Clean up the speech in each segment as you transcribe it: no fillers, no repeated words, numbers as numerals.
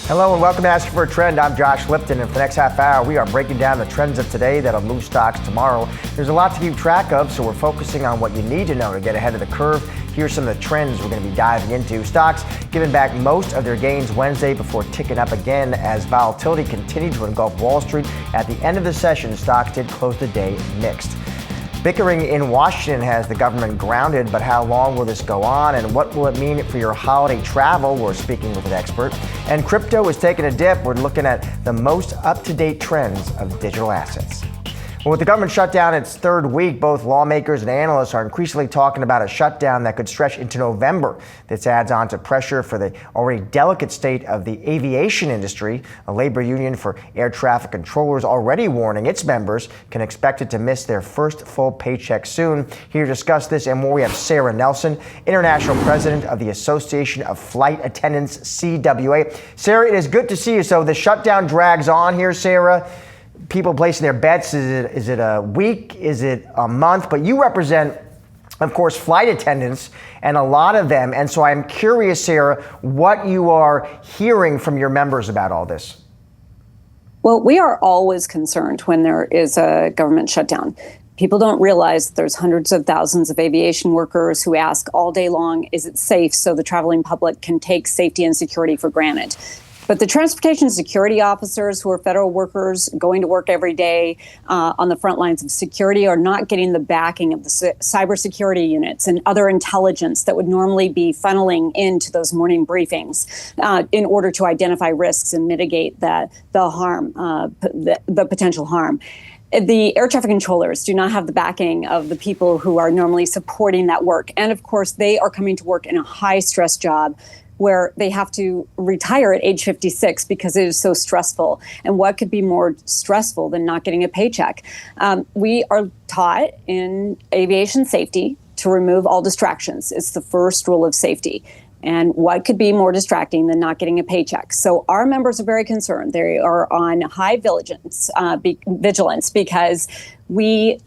Hello and welcome to Ask for a Trend. I'm Josh Lipton, and for the next half hour, we are breaking down the trends of today that'll move stocks tomorrow. There's a lot to keep track of, so we're focusing on what you need to know to get ahead of the curve. Here's some of the trends we're going to be diving into. Stocks giving back most of their gains Wednesday before ticking up again as volatility continued to engulf Wall Street. At the end of the session, stocks did close the day mixed. Bickering in Washington has the government grounded, but how long will this go on and what will it mean for your holiday travel? We're speaking with an expert. And crypto is taking a dip. We're looking at the most up-to-date trends of digital assets. Well, with the government shutdown its third week, both lawmakers and analysts are increasingly talking about a shutdown that could stretch into November. This adds on to pressure for the already delicate state of the aviation industry. A labor union for air traffic controllers already warning its members can expect it to miss their first full paycheck soon. Here to discuss this and more, we have Sarah Nelson, International President of the Association of Flight Attendants-CWA. Sarah, it is good to see you. So the shutdown drags on here, Sarah. People placing their bets, is it a week, is it a month? But you represent, of course, flight attendants and a lot of them. And so I'm curious, Sarah, what you are hearing from your members about all this. Well, we are always concerned when there is a government shutdown. People don't realize that there's hundreds of thousands of aviation workers who ask all day long, is it safe, so the traveling public can take safety and security for granted. But the transportation security officers who are federal workers going to work every day on the front lines of security are not getting the backing of the cybersecurity units and other intelligence that would normally be funneling into those morning briefings in order to identify risks and mitigate the harm, the potential harm. The air traffic controllers do not have the backing of the people who are normally supporting that work. And of course, they are coming to work in a high stress job where they have to retire at age 56 because it is so stressful. And what could be more stressful than not getting a paycheck? We are taught in aviation safety to remove all distractions. It's the first rule of safety. And what could be more distracting than not getting a paycheck? So our members are very concerned. They are on high vigilance because we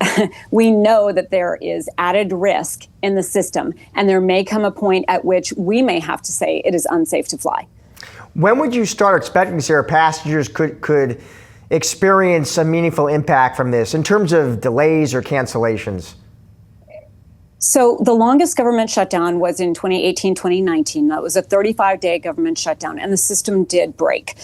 know that there is added risk in the system, and there may come a point at which we may have to say it is unsafe to fly. When would you start expecting, Sarah, passengers could experience a meaningful impact from this in terms of delays or cancellations? So the longest government shutdown was in 2018, 2019. That was a 35-day government shutdown, and the system did break.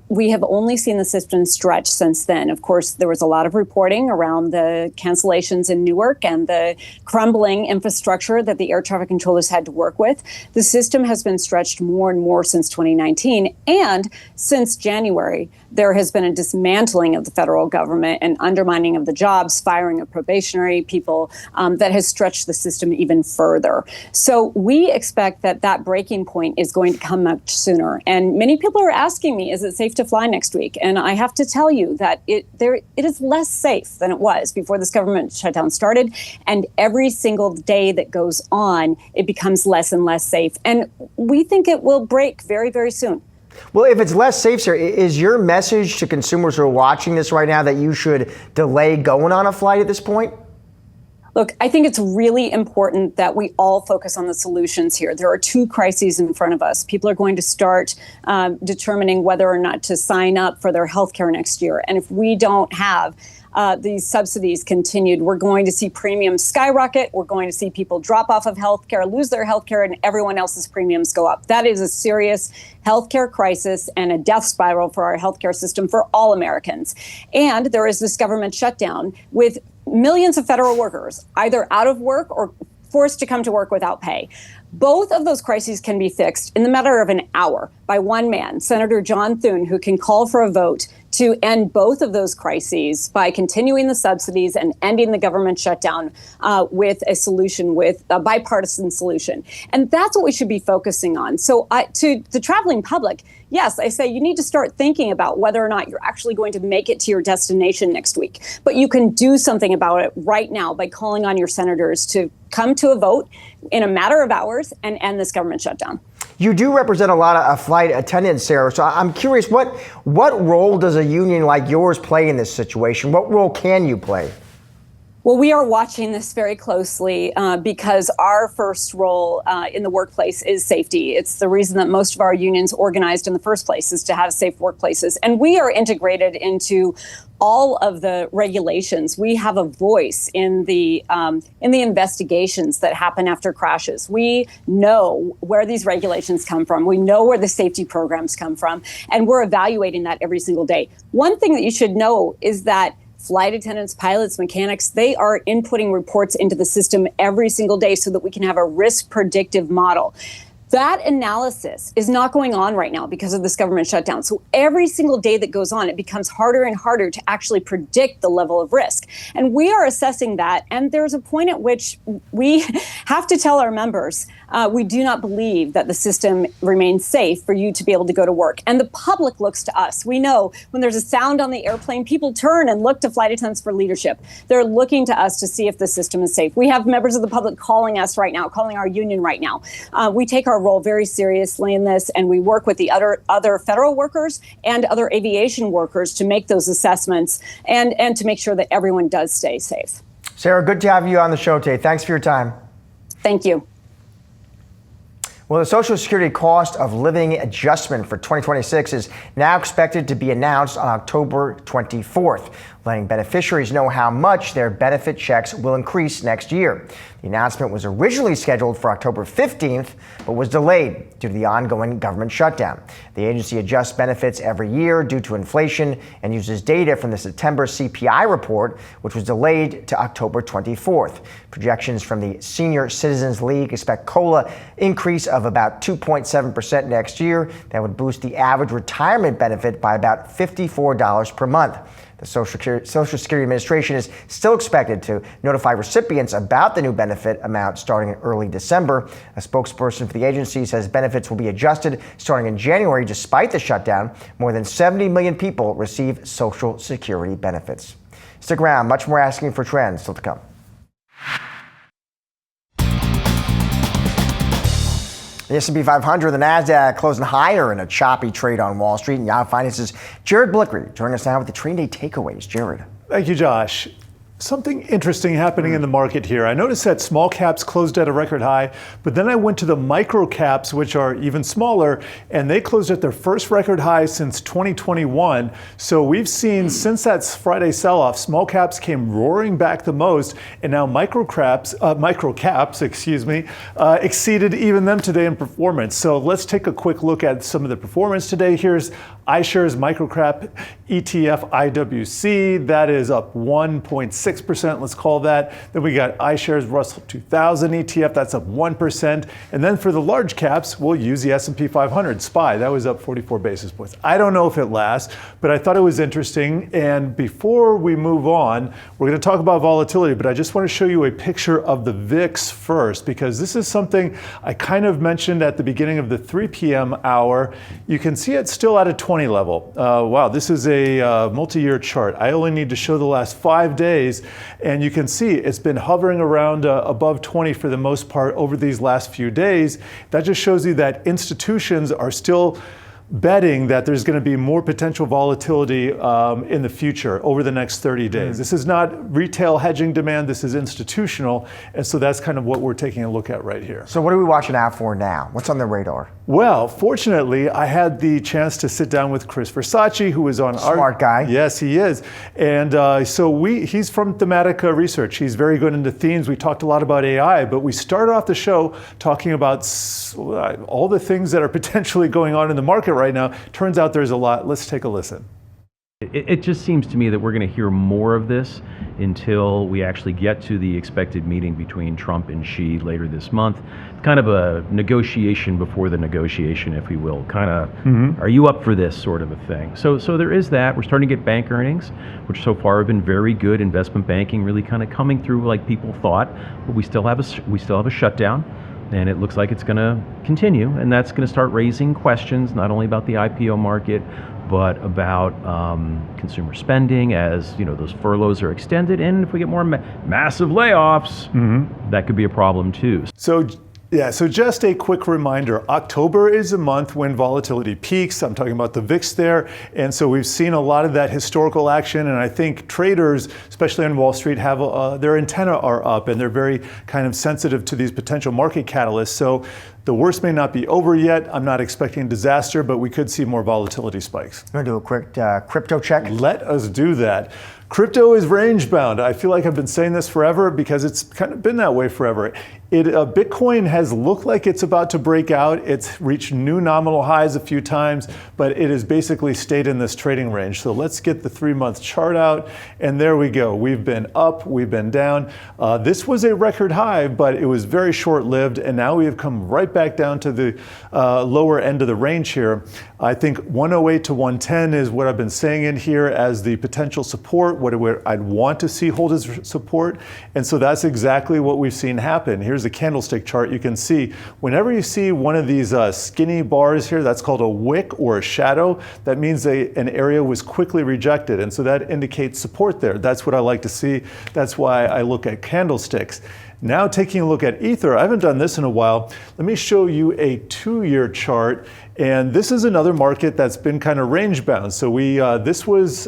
We have only seen the system stretch since then. Of course, there was a lot of reporting around the cancellations in Newark and the crumbling infrastructure that the air traffic controllers had to work with. The system has been stretched more and more since 2019, and since January, there has been a dismantling of the federal government and undermining of the jobs, firing of probationary people that has stretched the system even further. So we expect that that breaking point is going to come much sooner. And many people are asking me, is it safe to fly next week? And I have to tell you that it is less safe than it was before this government shutdown started. And every single day that goes on, it becomes less and less safe. And we think it will break very, very soon. Well, if it's less safe, sir, is your message to consumers who are watching this right now that you should delay going on a flight at this point? Look, I think it's really important that we all focus on the solutions here. There are two crises in front of us. People are going to start determining whether or not to sign up for their health care next year. And if we don't have these subsidies continued, we're going to see premiums skyrocket. We're going to see people drop off of healthcare, lose their healthcare, and everyone else's premiums go up. That is a serious healthcare crisis and a death spiral for our healthcare system for all Americans. And there is this government shutdown with millions of federal workers either out of work or forced to come to work without pay. Both of those crises can be fixed in the matter of an hour by one man, Senator John Thune, who can call for a vote to end both of those crises by continuing the subsidies and ending the government shutdown with a solution, with a bipartisan solution. And that's what we should be focusing on. So to the traveling public, yes, I say you need to start thinking about whether or not you're actually going to make it to your destination next week. But you can do something about it right now by calling on your senators to come to a vote in a matter of hours and end this government shutdown. You do represent a lot of flight attendants, Sarah. So I'm curious, what role does a union like yours play in this situation? What role can you play? Well, we are watching this very closely because our first role in the workplace is safety. It's the reason that most of our unions organized in the first place, is to have safe workplaces. And we are integrated into all of the regulations. We have a voice in the investigations that happen after crashes. We know where these regulations come from. We know where the safety programs come from, and we're evaluating that every single day. One thing that you should know is that flight attendants, pilots, mechanics, they are inputting reports into the system every single day so that we can have a risk predictive model. That analysis is not going on right now because of this government shutdown. So every single day that goes on, it becomes harder and harder to actually predict the level of risk. And we are assessing that. And there's a point at which we have to tell our members, we do not believe that the system remains safe for you to be able to go to work. And the public looks to us. We know when there's a sound on the airplane, people turn and look to flight attendants for leadership. They're looking to us to see if the system is safe. We have members of the public calling us right now, calling our union right now. We take our role very seriously in this, and we work with the other federal workers and other aviation workers to make those assessments and to make sure that everyone does stay safe. Sarah, good to have you on the show today. Thanks for your time. Thank you. Well, the Social Security cost of living adjustment for 2026 is now expected to be announced on October 24th, letting beneficiaries know how much their benefit checks will increase next year. The announcement was originally scheduled for October 15th, but was delayed due to the ongoing government shutdown. The agency adjusts benefits every year due to inflation and uses data from the September CPI report, which was delayed to October 24th. Projections from the Senior Citizens League expect COLA increase of about 2.7% next year. That would boost the average retirement benefit by about $54 per month. The Social Security Administration is still expected to notify recipients about the new benefit amount starting in early December. A spokesperson for the agency says benefits will be adjusted starting in January despite the shutdown. More than 70 million people receive Social Security benefits. Stick around, much more Asking for Trends still to come. The S&P 500, the NASDAQ closing higher in a choppy trade on Wall Street. And Yahoo Finance's Jared Blickry joining us now with the trading day takeaways. Jared. Thank you, Josh. Something interesting happening in the market here. I noticed that small caps closed at a record high, but then I went to the micro caps, which are even smaller, and they closed at their first record high since 2021. So we've seen since that Friday sell-off, small caps came roaring back the most, and now micro caps, exceeded even them today in performance. So let's take a quick look at some of the performance today. Here's iShares Microcap ETF IWC. That is up 1.6%, let's call that. Then we got iShares Russell 2000 ETF, that's up 1%. And then for the large caps, we'll use the S&P 500 SPY. That was up 44 basis points. I don't know if it lasts, but I thought it was interesting. And before we move on, we're going to talk about volatility, but I just want to show you a picture of the VIX first, because this is something I kind of mentioned at the beginning of the 3 p.m. hour. You can see it's still at a 20 level. Wow, this is a multi-year chart. I only need to show the last 5 days, and you can see it's been hovering around above 20 for the most part over these last few days. That just shows you that institutions are still betting that there's going to be more potential volatility in the future over the next 30 days. This is not retail hedging demand, this is institutional, and so that's kind of what we're taking a look at right here. So what are we watching out for now? What's on the radar? Well, fortunately, I had the chance to sit down with Chris Versace, who is on our... Smart guy. Yes, he is. And he's from Thematic Research. He's very good into themes. We talked a lot about AI, but we started off the show talking about all the things that are potentially going on in the market right now. Turns out there's a lot. Let's take a listen. It just seems to me that we're going to hear more of this until we actually get to the expected meeting between Trump and Xi later this month. Kind of a negotiation before the negotiation, if we will. Kind of, are you up for this sort of a thing? So there is that. We're starting to get bank earnings, which so far have been very good. Investment banking really kind of coming through like people thought, but we still have a shutdown. And it looks like it's going to continue, and that's going to start raising questions not only about the IPO market, but about consumer spending as those furloughs are extended, and if we get more massive layoffs, that could be a problem too. So Yeah, so just a quick reminder, October is a month when volatility peaks. I'm talking about the VIX there. And so we've seen a lot of that historical action. And I think traders, especially on Wall Street, have their antenna are up and they're very kind of sensitive to these potential market catalysts. So the worst may not be over yet. I'm not expecting disaster, but we could see more volatility spikes. I'm going to do a quick crypto check. Let us do that. Crypto is range bound. I feel like I've been saying this forever because it's kind of been that way forever. Bitcoin has looked like it's about to break out. It's reached new nominal highs a few times, but it has basically stayed in this trading range. So let's get the 3-month chart out, and there we go. We've been up, we've been down. This was a record high, but it was very short-lived, and now we have come right back down to the lower end of the range here. I think 108 to 110 is what I've been saying in here as the potential support, what I'd want to see hold as support, and so that's exactly what we've seen happen. Here's the candlestick chart. You can see whenever you see one of these skinny bars here, that's called a wick or a shadow. That means an area was quickly rejected, and so that indicates support there. That's what I like to see. That's why I look at candlesticks. Now taking a look at Ether, I haven't done this in a while. Let me show you a 2-year chart. And this is another market that's been kind of range bound. So this was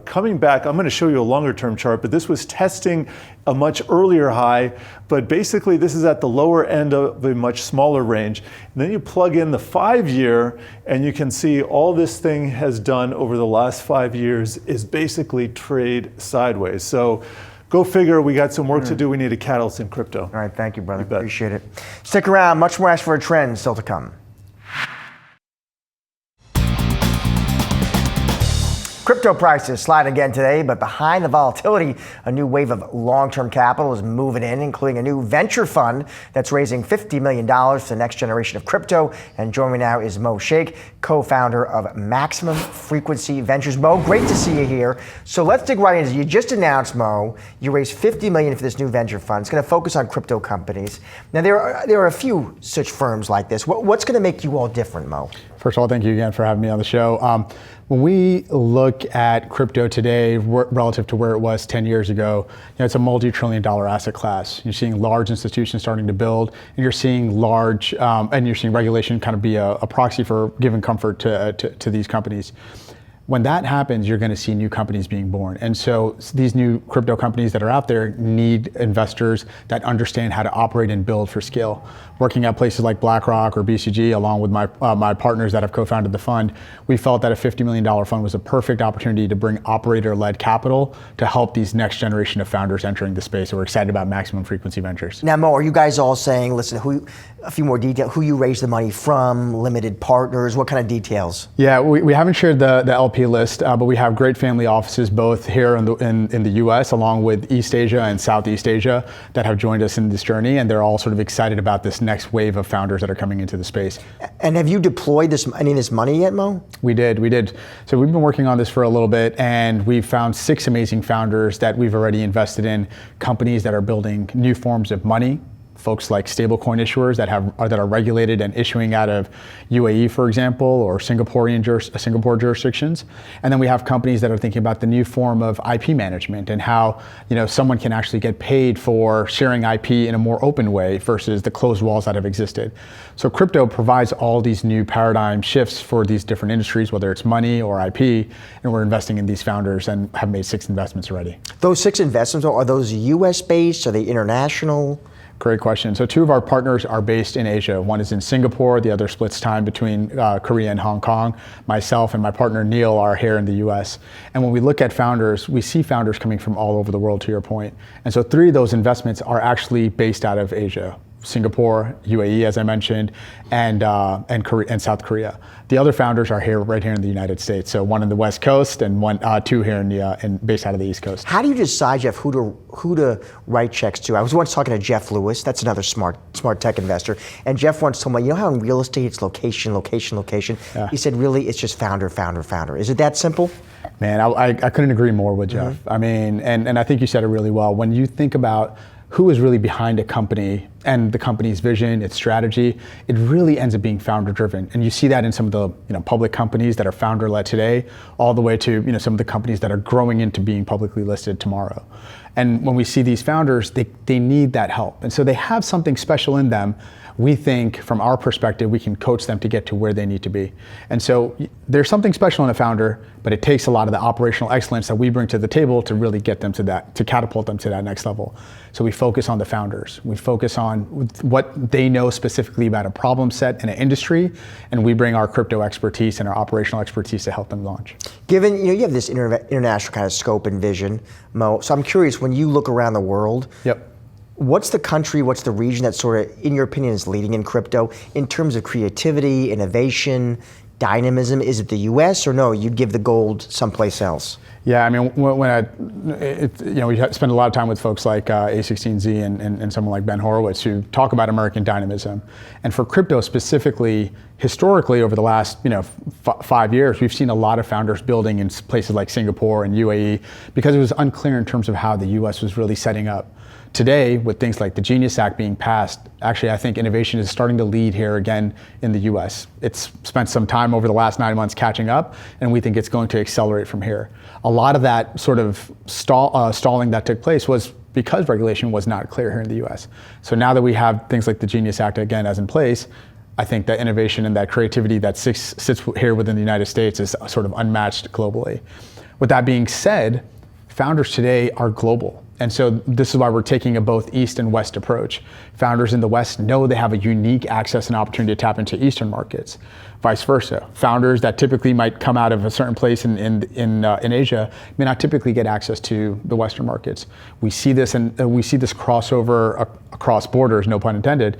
coming back. I'm going to show you a longer term chart, but this was testing a much earlier high. But basically this is at the lower end of a much smaller range. And then you plug in the 5-year and you can see all this thing has done over the last 5 years is basically trade sideways. So go figure, we got some work to do. We need a catalyst in crypto. All right, thank you, brother. Appreciate it. Stick around, much more Ask for a Trend still to come. Crypto prices slide again today, but behind the volatility, a new wave of long-term capital is moving in, including a new venture fund that's raising $50 million for the next generation of crypto. And joining me now is Mo Shaikh, co-founder of Maximum Frequency Ventures. Mo, great to see you here. So let's dig right into it. You just announced, Mo, you raised $50 million for this new venture fund. It's going to focus on crypto companies. Now, there are a few such firms like this. What's going to make you all different, Mo? First of all, thank you again for having me on the show. When we look at crypto today relative to where it was 10 years ago, it's a multi-trillion-dollar asset class. You're seeing large institutions starting to build, and you're seeing regulation kind of be a proxy for giving comfort to these companies. When that happens, you're going to see new companies being born. And so these new crypto companies that are out there need investors that understand how to operate and build for scale. Working at places like BlackRock or BCG, along with my partners that have co-founded the fund, we felt that a $50 million fund was a perfect opportunity to bring operator-led capital to help these next generation of founders entering the space. So we're excited about Maximum Frequency Ventures. Now, Mo, are you guys all saying, listen, a few more details, who you raised the money from, limited partners, what kind of details? Yeah, we haven't shared the LP list, but we have great family offices both here in the US, along with East Asia and Southeast Asia, that have joined us in this journey, and they're all sort of excited about this next wave of founders that are coming into the space. And have you deployed any of this money yet, Mo? We did. So we've been working on this for a little bit, and we've found 6 amazing founders that we've already invested in, companies that are building new forms of money, folks like stablecoin issuers that are regulated and issuing out of UAE, for example, or Singapore jurisdictions. And then we have companies that are thinking about the new form of IP management and how someone can actually get paid for sharing IP in a more open way versus the closed walls that have existed. So crypto provides all these new paradigm shifts for these different industries, whether it's money or IP, and we're investing in these founders and have made 6 investments already. Those 6 investments, are those US based? Are they international? Great question. So 2 of our partners are based in Asia. One is in Singapore, the other splits time between Korea and Hong Kong. Myself and my partner Neil are here in the US. And when we look at founders, we see founders coming from all over the world, to your point. And so 3 of those investments are actually based out of Asia. Singapore, UAE, as I mentioned, and Korea, and South Korea. The other founders are right here in the United States. So 1 in the West Coast and 2 here based out of the East Coast. How do you decide, Jeff, who to write checks to? I was once talking to Jeff Lewis. That's another smart tech investor. And Jeff once told me, how in real estate it's location. Yeah. He said, really, it's just founder. Is it that simple? Man, I couldn't agree more with Jeff. I mean, and I think you said it really well. When you think about who is really behind a company and the company's vision, its strategy, it really ends up being founder driven. And you see that in some of the public companies that are founder led today, all the way to some of the companies that are growing into being publicly listed tomorrow. And when we see these founders, they need that help. And so they have something special in them we think from our perspective, we can coach them to get to where they need to be. And so there's something special in a founder, but it takes a lot of the operational excellence that we bring to the table to really get them to that, to catapult them to that next level. So we focus on the founders. We focus on what they know specifically about a problem set in an industry, and we bring our crypto expertise and our operational expertise to help them launch. Given, you have this international kind of scope and vision, Mo, so I'm curious, when you look around the world, Yep. what's the country, what's the region that sort of, in your opinion, is leading in crypto in terms of creativity, innovation, dynamism? Is it the US, or no, you'd give the gold someplace else? Yeah, I mean, we spend a lot of time with folks like A16Z and someone like Ben Horowitz who talk about American dynamism. And for crypto specifically, historically over the last 5 years, we've seen a lot of founders building in places like Singapore and UAE because it was unclear in terms of how the US was really setting up. Today, with things like the Genius Act being passed, actually I think innovation is starting to lead here again in the US. It's spent some time over the last 9 months catching up, and we think it's going to accelerate from here. A lot of that sort of stalling that took place was because regulation was not clear here in the US. So now that we have things like the Genius Act again as in place, I think that innovation and that creativity that sits here within the United States is sort of unmatched globally. With that being said, founders today are global. And so this is why we're taking a both East and West approach. Founders in the West know they have a unique access and opportunity to tap into Eastern markets. Vice versa. Founders that typically might come out of a certain place in Asia may not typically get access to the Western markets. We see this and we see this crossover across borders, no pun intended,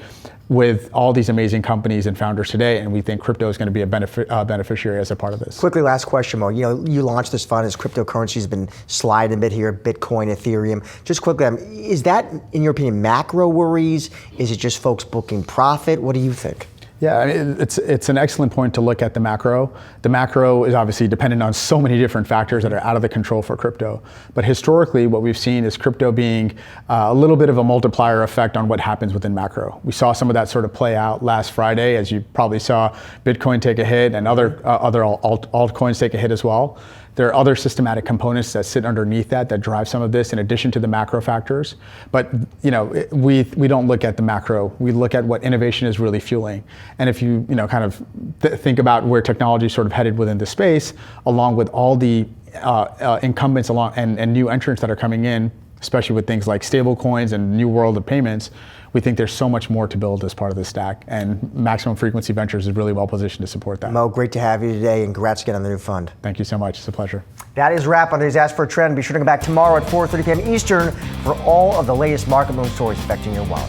with all these amazing companies and founders today, and we think crypto is going to be a beneficiary as a part of this. Quickly, last question, Mo. You launched this fund as cryptocurrency has been sliding a bit here, Bitcoin, Ethereum. Just quickly, is that, in your opinion, macro worries? Is it just folks booking profit? What do you think? Yeah, I mean, it's an excellent point to look at the macro. The macro is obviously dependent on so many different factors that are out of the control for crypto. But historically, what we've seen is crypto being a little bit of a multiplier effect on what happens within macro. We saw some of that sort of play out last Friday, as you probably saw Bitcoin take a hit and other altcoins take a hit as well. There are other systematic components that sit underneath that drive some of this in addition to the macro factors. But we don't look at the macro. We look at what innovation is really fueling. And if you kind of think about where technology is sort of headed within the space, along with all the incumbents and new entrants that are coming in, especially with things like stable coins and new world of payments, we think there's so much more to build as part of the stack, and Maximum Frequency Ventures is really well positioned to support that. Mo, great to have you today, and congrats again on the new fund. Thank you so much. It's a pleasure. That is a wrap on today's Ask for a Trend. Be sure to come back tomorrow at 4:30 p.m. Eastern for all of the latest market move stories affecting your wallet.